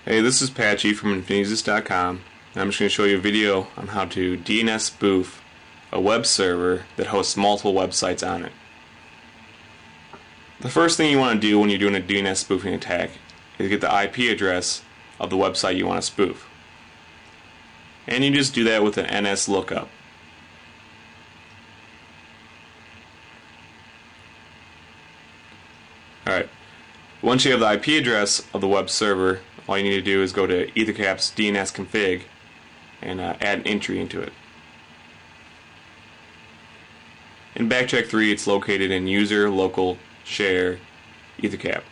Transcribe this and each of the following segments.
Hey, this is Patchy from Infinitysys.com, and I'm just going to show you a video on how to DNS spoof a web server that hosts multiple websites on it. The first thing you want to do when you're doing a DNS spoofing attack is get the IP address of the website you want to spoof. And you just do that with an NS lookup. Alright, once you have the IP address of the web server, all you need to do is go to Ethercap's DNS config and add an entry into it. In backcheck 3, it's located in user, local, share, Ethercap.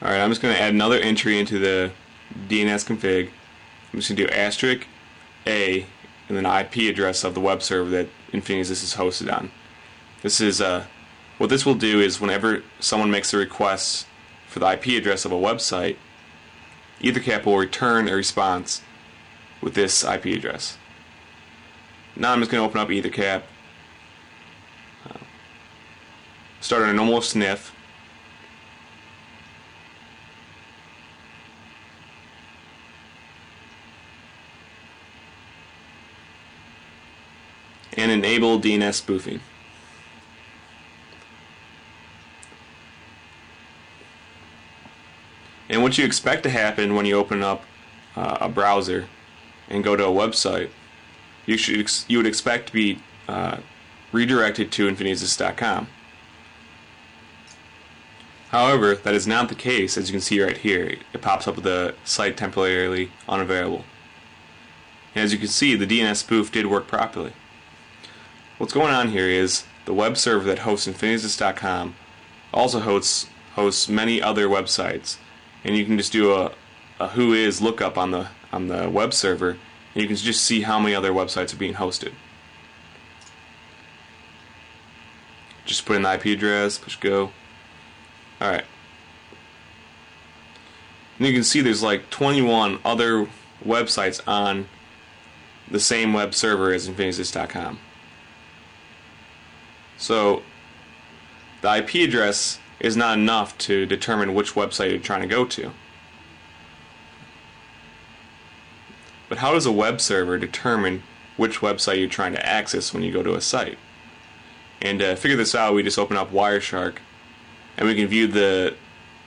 Alright, I'm just going to add another entry into the DNS config. I'm just going to do asterisk A and then IP address of the web server that Infinitysys is hosted on. This is what this will do is whenever someone makes a request for the IP address of a website, Ethercap will return a response with this IP address. Now I'm just going to open up Ethercap, start a normal sniff. And enable DNS spoofing. And what you expect to happen when you open up a browser and go to a website, you would expect to be redirected to Infinitysys.com. However, that is not the case. As you can see right here, it pops up with the site temporarily unavailable. And as you can see, the DNS spoof did work properly. What's going on here is the web server that hosts Infinitysys.com also hosts many other websites, and you can just do a whois lookup on the web server, and you can just see how many other websites are being hosted. Just put in the IP address, push go. Alright. And you can see there's like 21 other websites on the same web server as Infinitysys.com. So the IP address is not enough to determine which website you're trying to go to. But how does a web server determine which website you're trying to access when you go to a site? And to figure this out, we just open up Wireshark and we can view the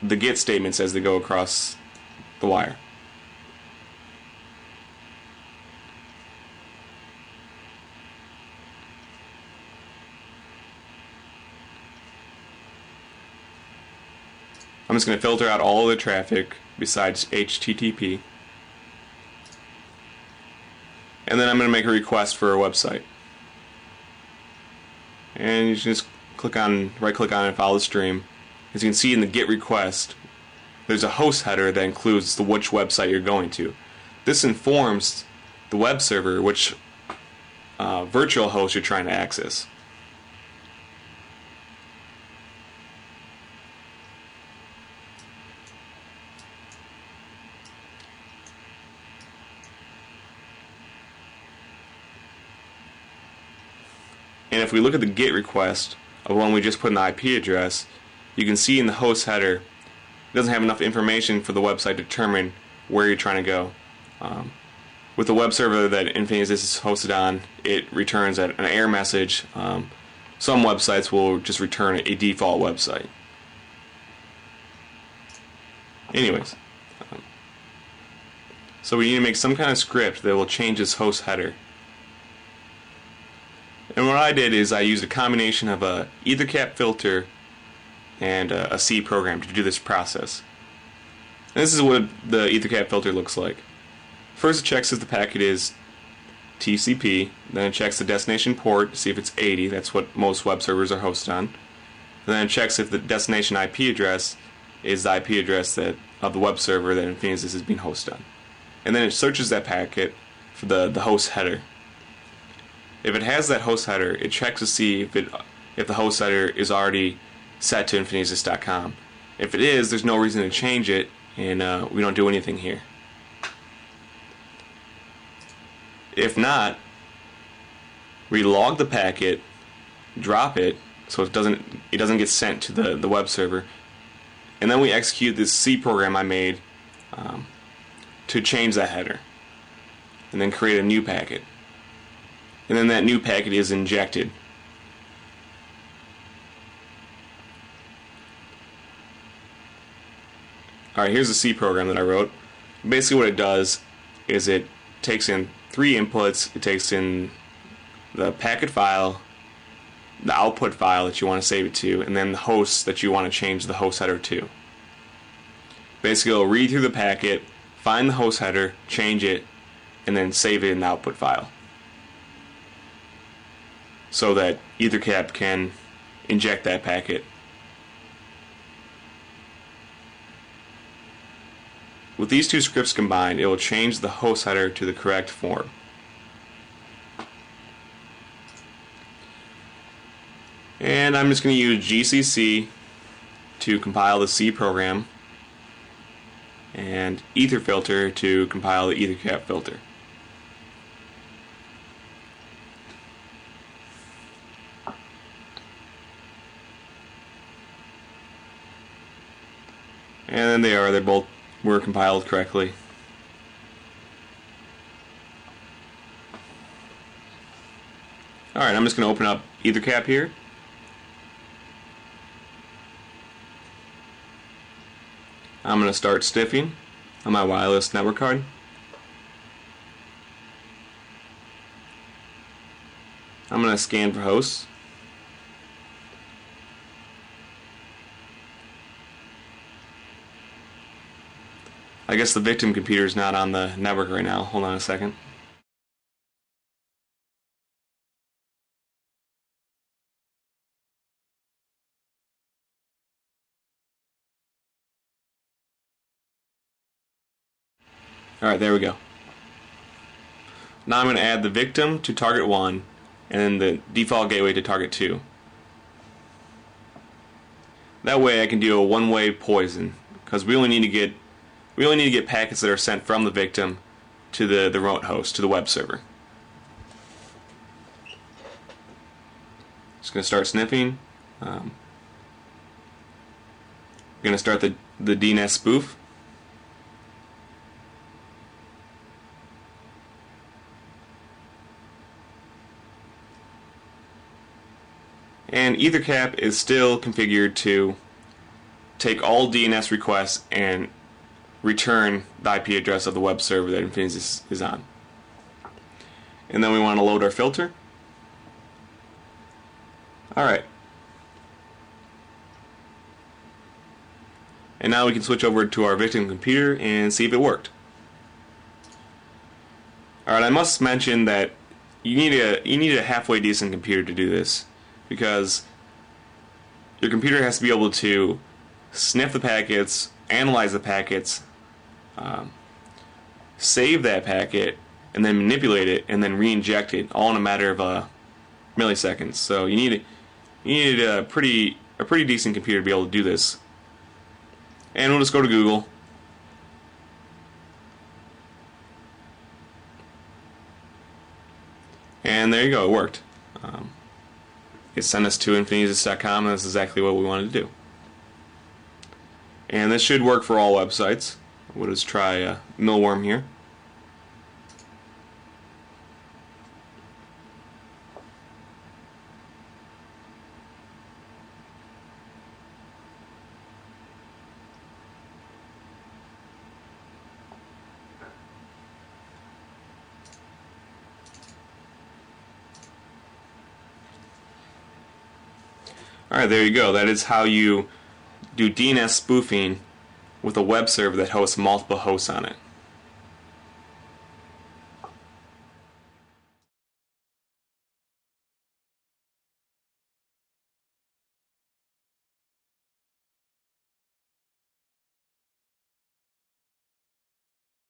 GET statements as they go across the wire. I'm just going to filter out all of the traffic besides HTTP, and then I'm going to make a request for a website. And you just right-click on it and follow the stream. As you can see in the GET request, there's a host header that includes which website you're going to. This informs the web server which virtual host you're trying to access. And if we look at the GET request of one we just put in the IP address, you can see in the host header it doesn't have enough information for the website to determine where you're trying to go. With the web server that Infinitysys is hosted on, it returns an error message. Some websites will just return a default website. Anyways, so we need to make some kind of script that will change this host header. And what I did is I used a combination of a Ethercap filter and a C program to do this process. And this is what the Ethercap filter looks like. First it checks if the packet is TCP, then it checks the destination port to see if it's 80, that's what most web servers are hosted on. And then it checks if the destination IP address is the IP address of the web server that Infinitysys is being hosted on. And then it searches that packet for the host header. If it has that host header, it checks to see if the host header is already set to Infinitysys.com. If it is, there's no reason to change it, and we don't do anything here. If not, we log the packet, drop it so it doesn't get sent to the web server, and then we execute this C program I made to change that header, and then create a new packet, and then that new packet is injected. Alright, here's the C program that I wrote. Basically what it does is it takes in 3 inputs. It takes in the packet file, the output file that you want to save it to, and then the host that you want to change the host header to. Basically it'll read through the packet, find the host header, change it, and then save it in the output file, so that EtherCap can inject that packet. With these 2 scripts combined, it will change the host header to the correct form. And I'm just going to use GCC to compile the C program, and EtherFilter to compile the EtherCap filter. And then they both were compiled correctly. Alright, I'm just going to open up EtherCap here. I'm going to start sniffing on my wireless network card. I'm going to scan for hosts. I guess the victim computer is not on the network right now. Hold on a second. Alright, there we go. Now I'm going to add the victim to target 1 and then the default gateway to target 2. That way I can do a one-way poison, because we only need to get packets that are sent from the victim to the remote host, to the web server. Just going to start sniffing. I'm going to start the DNS spoof. And EtherCap is still configured to take all DNS requests and return the IP address of the web server that Infinity is on. And then we want to load our filter. Alright. And now we can switch over to our victim computer and see if it worked. Alright, I must mention that you need a halfway decent computer to do this, because your computer has to be able to sniff the packets, analyze the packets, save that packet, and then manipulate it, and then re-inject it, all in a matter of milliseconds. So you need a pretty decent computer to be able to do this. And we'll just go to Google. And there you go, it worked. It sent us to infinitus.com, and that's exactly what we wanted to do. And this should work for all websites. We'll just try Millworm here. Alright, there you go. That is how you do DNS spoofing with a web server that hosts multiple hosts on it.